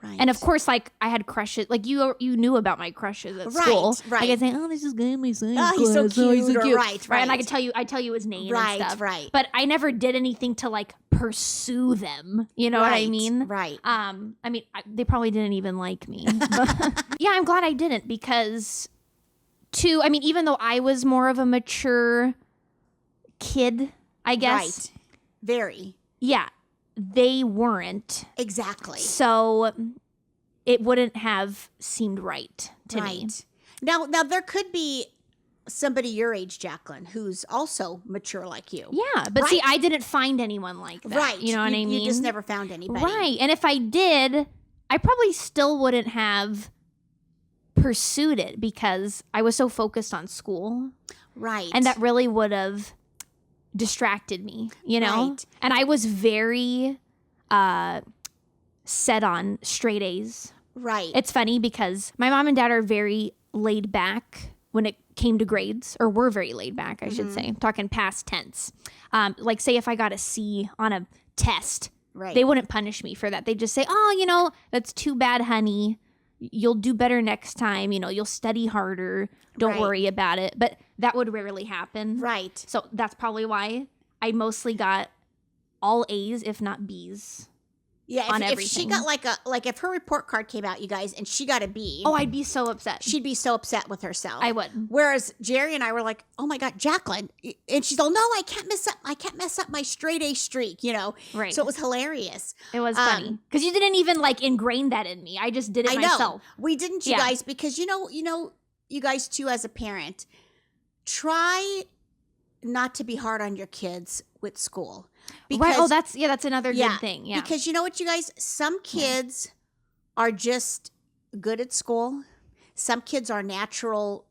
Right. And of course, like I had crushes. Like you knew about my crushes at school. Right. Like I'd say, "Oh, this is good, my son. He's so cute. He's so cute." Right. And I tell you his name and stuff. Right. But I never did anything to like pursue them. You know what I mean? Right. I mean, they probably didn't even like me. But yeah, I'm glad I didn't because, even though I was more of a mature kid, I guess. Right. Very. Yeah, they weren't. Exactly. So it wouldn't have seemed right to me. Now there could be somebody your age, Jacqueline, who's also mature like you. Yeah, but see, I didn't find anyone like that. Right. You know what I mean? You just never found anybody. Right. And if I did, I probably still wouldn't have pursued it because I was so focused on school. Right. And that really would have distracted me, Right. And I was very set on straight A's. Right. It's funny because my mom and dad are very laid back when it came to grades, or were very laid back, I should say. I'm talking past tense. Like say if I got a C on a test, right. they wouldn't punish me for that. They'd just say, oh, that's too bad, honey. You'll do better next time. You'll study harder. Don't Right. worry about it. But that would rarely happen. Right. So that's probably why I mostly got all A's, if not B's. Yeah, on if she everything. got if her report card came out, you guys, and she got a B, Oh, I'd be so upset. she'd be so upset with herself. I would. Whereas Jerry and I were like, "Oh my God, Jacqueline," and she's all, "No, I can't mess up my straight A streak," Right. So it was hilarious. It was funny because you didn't even ingrain that in me. I just did it I know myself. we didn't, you Yeah. guys, because you guys too, as a parent, try not to be hard on your kids with school. Right. Oh, that's another Yeah, good thing. Yeah. Because you know what, you guys, some kids are just good at school. Some kids are natural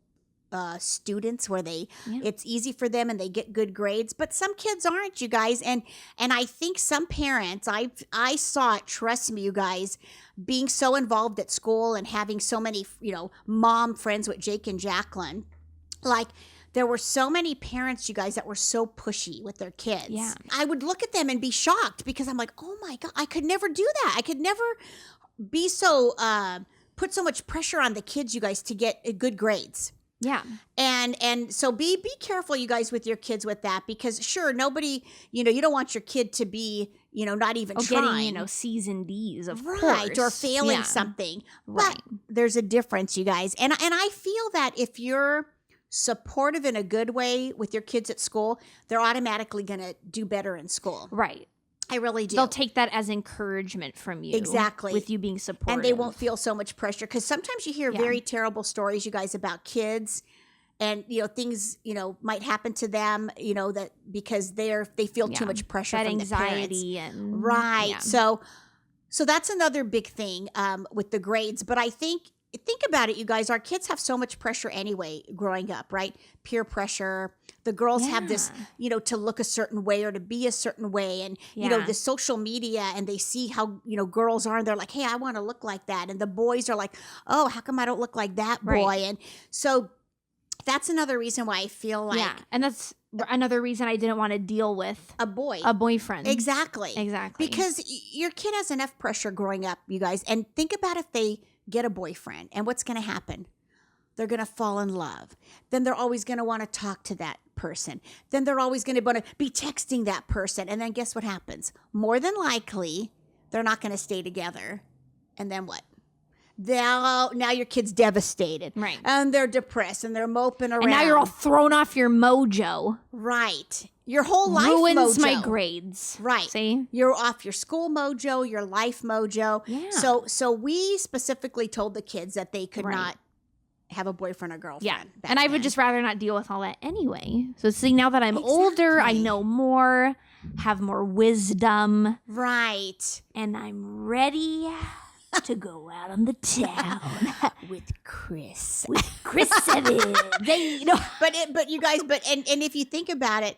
students where it's easy for them and they get good grades, but some kids aren't, you guys. And I think some parents, I saw it, trust me, you guys, being so involved at school and having so many, mom friends with Jake and Jacqueline, like there were so many parents, you guys, that were so pushy with their kids. Yeah. I would look at them and be shocked because I'm like, oh my God, I could never do that. I could never be so, put so much pressure on the kids, you guys, to get good grades. Yeah. And so be careful, you guys, with your kids with that, because sure, nobody, you don't want your kid to be, not even trying. Getting, C's and D's, of course. Right, or failing something. Right. But there's a difference, you guys. And I feel that if you're supportive in a good way with your kids at school, they're automatically going to do better in school. Right. I really do. They'll take that as encouragement from you. Exactly. With you being supportive. And they won't feel so much pressure, because sometimes you hear very terrible stories, you guys, about kids, and things might happen to them, that because they feel too much pressure that from anxiety the parents. and right. Yeah. So that's another big thing with the grades. But I think about it, you guys, our kids have so much pressure anyway growing up, right? Peer pressure. The girls have this, to look a certain way or to be a certain way. And, the social media, and they see how, girls are, and they're like, hey, I want to look like that. And the boys are like, oh, how come I don't look like that boy? Right. And so that's another reason why I feel like. Yeah. And that's another reason I didn't want to deal with a boyfriend. Exactly. Because your kid has enough pressure growing up, you guys. And think about if they get a boyfriend, and what's going to happen? They're going to fall in love. Then they're always going to want to talk to that person. Then they're always going to want to be texting that person. And then guess what happens? More than likely, they're not going to stay together. And then what? Now your kid's devastated. Right. And they're depressed, and they're moping around. And now you're all thrown off your mojo. Right. Your whole life ruins mojo. My grades. Right. See? You're off your school mojo, your life mojo. Yeah. So we specifically told the kids that they could not have a boyfriend or girlfriend. Yeah. And I would just rather not deal with all that anyway. So see, now that I'm older, I know more, have more wisdom. Right. And I'm ready to go out on the town with Chris. With Chris 7. But you guys, and if you think about it,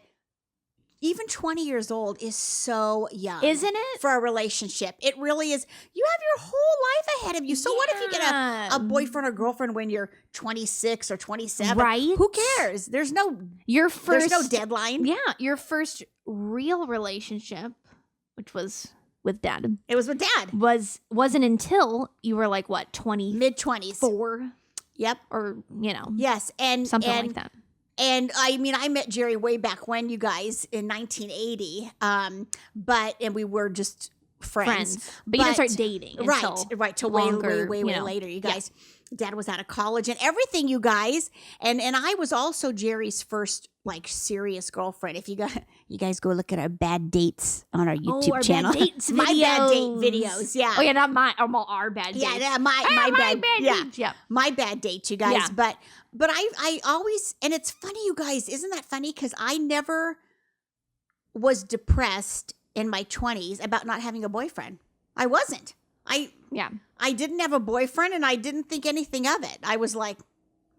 even 20 years old is so young. Isn't it? For a relationship. It really is. You have your whole life ahead of you. So what if you get a boyfriend or girlfriend when you're 26 or 27? Right. Who cares? There's no deadline. Yeah. Your first real relationship, which was with Dad. It was with Dad. Wasn't until you were like, what, 20? Mid-20s. 4. Yep. Or, Yes. And something like that. And I met Jerry way back when, you guys, in 1980. And we were just friends. But you didn't start dating. Right. Till way later, you guys. Yeah. Dad was out of college and everything, you guys. And I was also Jerry's first serious girlfriend. If you guys go look at our bad dates on our YouTube channel. Bad dates videos. My bad date videos, yeah. Oh yeah, not mine. Our bad dates. Yeah, my bad dates. Yeah. My bad date, you guys. Yeah. But I always, and it's funny, you guys, isn't that funny? Because I never was depressed in my 20s about not having a boyfriend. I wasn't. I didn't have a boyfriend, and I didn't think anything of it. I was like,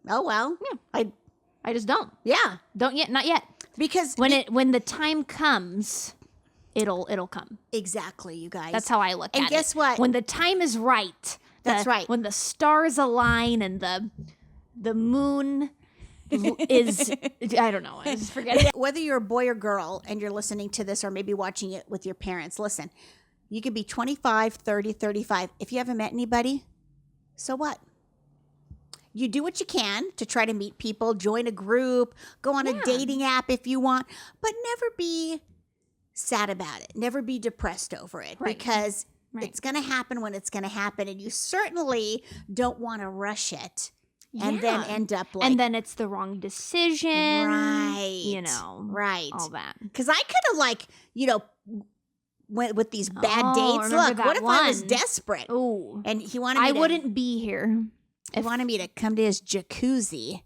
oh well. Yeah. I just don't. Yeah. Don't yet, not yet. Because when the time comes, it'll come. Exactly, you guys. That's how I look at it. And guess what? When the time is right. That's right. When the stars align and the moon is, I don't know, I just forget it. Whether you're a boy or girl and you're listening to this or maybe watching it with your parents, listen, you could be 25, 30, 35. If you haven't met anybody, so what? You do what you can to try to meet people, join a group, go on a dating app if you want, but never be sad about it. Never be depressed over it because it's going to happen when it's going to happen. And you certainly don't want to rush it and then end up and then it's the wrong decision. Right. Right. All that. Because I could have went with these bad dates. Look, what if I was desperate? Ooh. And he wanted me I wouldn't be here. He wanted me to come to his jacuzzi.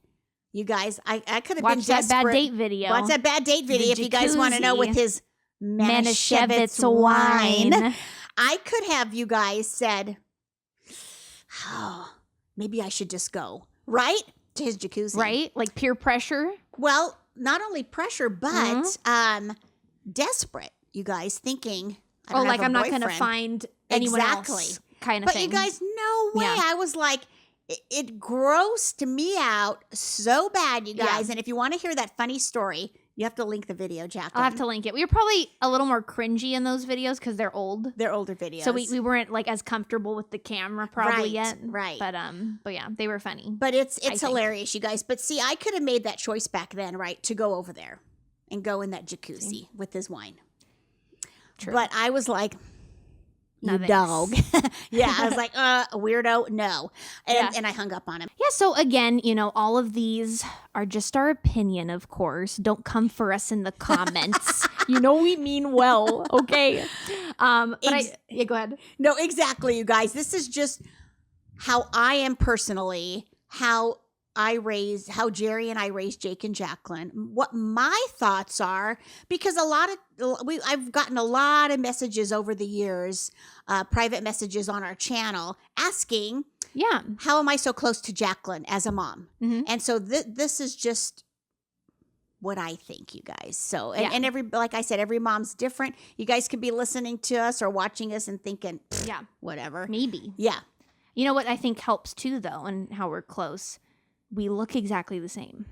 You guys, I could have been desperate. Watch that bad date video. Watch that bad date video if you guys want to know, with his Manischewitz wine. I could have, you guys, said, oh, maybe I should just go. Right? to his jacuzzi. Right? Like peer pressure. Well, not only pressure, but desperate, you guys, thinking, I don't have a I'm not boyfriend. going to find anyone else kind of But thing. you guys, no way. Yeah. I was like, it grossed me out so bad, you guys. Yeah. And if you want to hear that funny story, you have to link the video, Jacqueline. I'll have to link it. We were probably a little more cringy in those videos because they're old. They're older videos. So we weren't like as comfortable with the camera probably yet. Right. But yeah, they were funny. But it's think. hilarious, you guys. But see, I could have made that choice back then, right, to go over there and go in that jacuzzi with his wine. True. But I was like, No, you thanks. dog. Yeah, I was like, a weirdo, no. And I hung up on him. Yeah, so again, all of these are just our opinion, of course. Don't come for us in the comments. We mean well, okay? Yeah, go ahead. No, exactly, you guys. This is just how I am personally, how Jerry and I raised Jake and Jacqueline, what my thoughts are, because I've gotten a lot of messages over the years, private messages on our channel asking, how am I so close to Jacqueline as a mom? Mm-hmm. And so this is just what I think, you guys. So, and like I said, every mom's different. You guys could be listening to us or watching us and thinking, whatever. Maybe. Yeah. You know what I think helps too, though, and how we're close? We look exactly the same.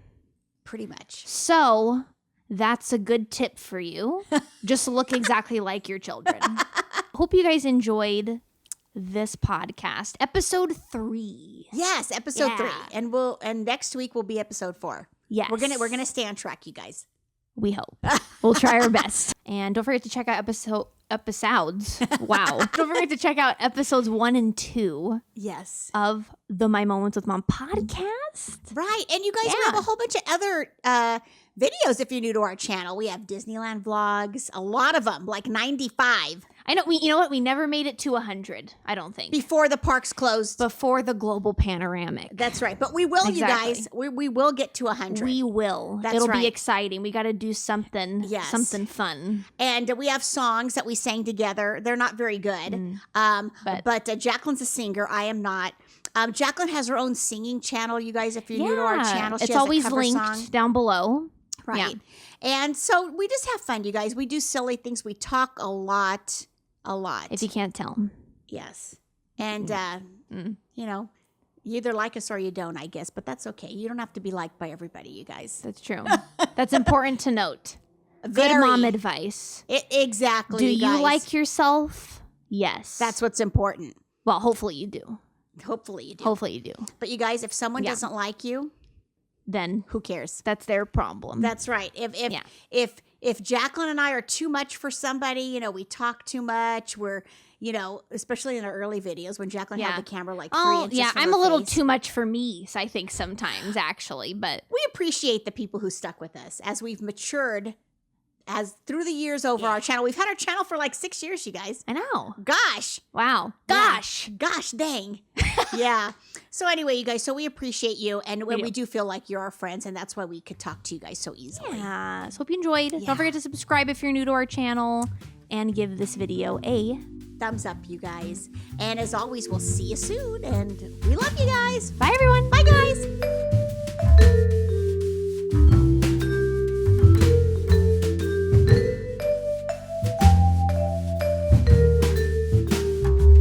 Pretty much. So that's a good tip for you. Just look exactly like your children. Hope you guys enjoyed this podcast. Episode 3. Yes, episode 3. And next week will be episode 4. Yes. We're gonna stay on track, you guys. We hope. We'll try our best. And don't forget to check out episodes. Wow. Don't forget to check out episodes 1 and 2. Yes. Of the My Moments with Mom podcast. Right. And you guys, we have a whole bunch of other videos if you're new to our channel. We have Disneyland vlogs, a lot of them, like 95. I know. You know what? We never made it to 100, I don't think. Before the parks closed. Before the global panoramic. That's right. But we will, you guys. We will get to 100. We will. It'll be exciting. We got to do something, something fun. And we have songs that we sang together. They're not very good. But Jacqueline's a singer. I am not. Jacqueline has her own singing channel, you guys, if you're new to our channel. She it's has always a cover linked song. Down below. Right. Yeah. And so we just have fun, you guys. We do silly things. We talk a lot. If you can't tell. Yes. And, you either like us or you don't, I guess. But that's okay. You don't have to be liked by everybody, you guys. That's true. That's important to note. Good mom advice. Exactly, Do you guys. you like yourself? Yes. That's what's important. Well, hopefully you do. Hopefully you do. Hopefully you do. But you guys, if someone doesn't like you, then who cares? That's their problem. That's right. If Jacqueline and I are too much for somebody, we talk too much. We're, especially in our early videos when Jacqueline had the camera like 3 inches from I'm her a little face. too much for me, I think sometimes actually, but we appreciate the people who stuck with us as we've matured as through the years over our channel. We've had our channel for like 6 years, you guys. I know. Gosh. Wow. Gosh. Yeah. Gosh dang. Yeah. So anyway, you guys, so we appreciate you. And when we do feel like you're our friends, and that's why we could talk to you guys so easily. Yeah. So hope you enjoyed. Yeah. Don't forget to subscribe if you're new to our channel and give this video a thumbs up, you guys. And as always, we'll see you soon. And we love you guys. Bye, everyone. Bye, guys.